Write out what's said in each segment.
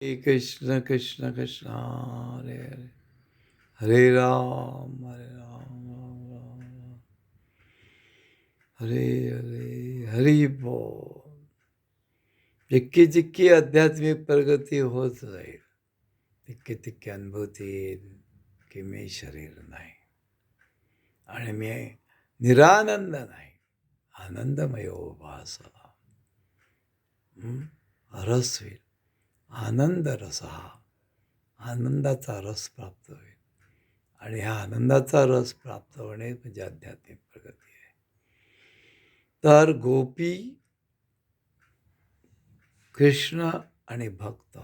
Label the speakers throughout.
Speaker 1: हरे कृष्ण कृष्ण कृष्ण हरे हरे हरे राम राम राम हरे हरे हरी बोल. जितकी जितकी आध्यात्मिक प्रगती होत जाईल तितके तितके अनुभूती येईल की मी शरीर नाही आणि मी निरानंद नाही, आनंदमय भास. रस होईल, आनंद रस हा आनंदाचा रस प्राप्त होईल आणि ह्या आनंदाचा रस प्राप्त होणे म्हणजे आध्यात्मिक प्रगती आहे. तर गोपी, कृष्ण आणि भक्त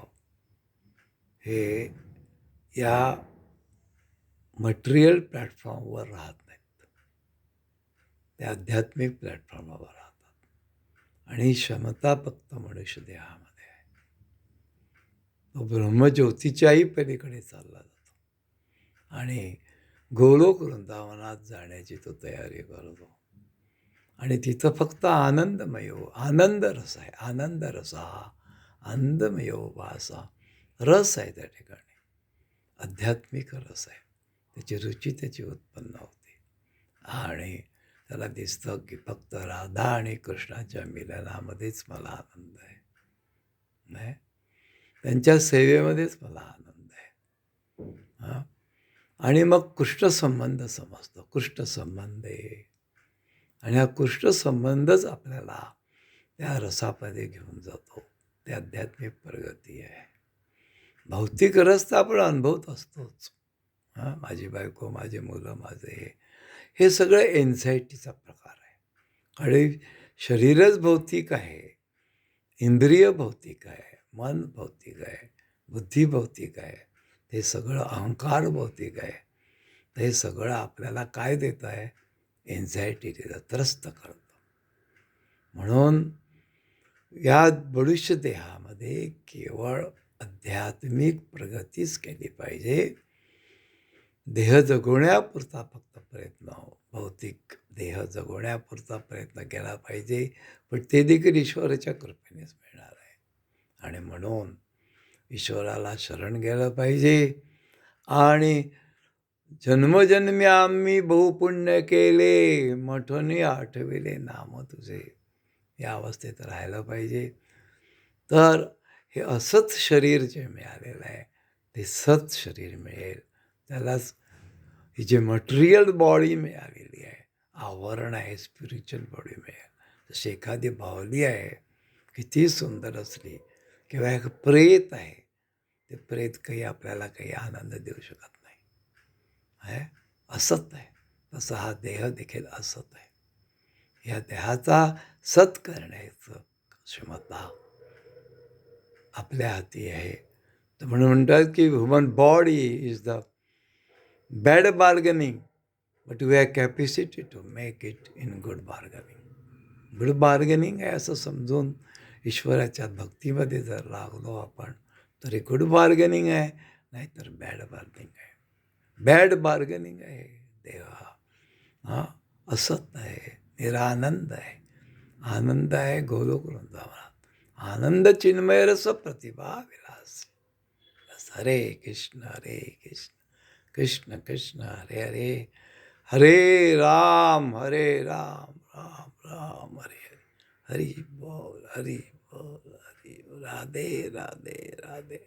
Speaker 1: हे या मटेरियल प्लॅटफॉर्मवर राहत नाहीत, ते आध्यात्मिक प्लॅटफॉर्मवर राहतात आणि ही क्षमता फक्त मनुष्य देहामध्ये आहे. तो ब्रह्मज्योतीच्याही पलीकडे चालला जातो आणि गोलोक वृंदावनात जाण्याची तो तयारी करतो आणि तिथं फक्त आनंदमय आनंद रस आहे. आनंद रस हा आनंदमय भासा रस आहे त्या ठिकाणी, आध्यात्मिक रस आहे. त्याची रुची त्याची उत्पन्न होते आणि त्याला दिसतं की फक्त राधा आणि कृष्णाच्या मिलनामध्येच मला आनंद आहे, नाही त्यांच्या सेवेमध्येच मला आनंद आहे. हां, आणि मग कृष्ण संबंध समजतो. कृष्ण संबंध आहे आणि हा कृष्ण संबंधच आपल्याला त्या रसामध्ये घेऊन जातो. ते आध्यात्मिक प्रगती आहे. भौतिक रस तर आपण अनुभवत असतोच. हां, माझी बायको, माझी मुलं, माझे हे सगळं एन्झायटीचा प्रकार आहे. आणि शरीरच भौतिक आहे, इंद्रिय भौतिक आहे, मन भौतिक आहे, बुद्धी भौतिक आहे, ते सगळं अहंकार भौतिक आहे. तर हे सगळं आपल्याला काय देत आहे? एन्झायटी देतं, त्रस्त करतं. म्हणून या मनुष्य देहामध्ये केवळ आध्यात्मिक प्रगतीच केली पाहिजे. देह जगवण्यापुरता फक्त प्रयत्न भौतिक देह जगवण्यापुरता प्रयत्न केला पाहिजे, पण ते देखील ईश्वराच्या कृपेनेच मिळणार आहे. आणि म्हणून ईश्वराला शरण गेलं पाहिजे आणि जन्मजन्मी आम्ही बहुपुण्य केले, मठोनी आठविले नाम तुझे, या अवस्थेत राहायला पाहिजे. तर हे असंच शरीर जे मिळालेलं आहे ते सत शरीर मिळेल. त्यालाच ही जी मटेरियल बॉडी मिळालेली आहे, आवरण आहे, स्पिरिच्युअल बॉडी मिळेल. जशी एखादी बाहुली आहे, किती सुंदर असली किंवा एक प्रेत आहे, ते प्रेत काही आपल्याला काही आनंद देऊ शकत नाही आहे, असत आहे. तसा हा देह देखील असत आहे. या देहाचा सत करण्याचं क्षमता आपल्या हाती आहे. तर म्हणून म्हणतात की human body is the bad bargaining, but we have capacity to make it in good bargaining. Good bargaining आहे असं समजून ईश्वराच्या भक्तीमध्ये जर लागलो आपण तर गुड बार्गेनिंग आहे, नाहीतर बॅड बार्गेनिंग आहे. बॅड बार्गेनिंग आहे देव हां, असत आहे, निरानंद आहे, आनंद आहे गोलोक वृंदावनात, आनंद चिन्मय रस प्रतिभा विलास. हरे कृष्ण कृष्ण कृष्ण कृष्ण हरे हरे हरे राम राम राम हरे हरे. हरि बोल हरि बोल हरि बोल. राधे राधे राधे.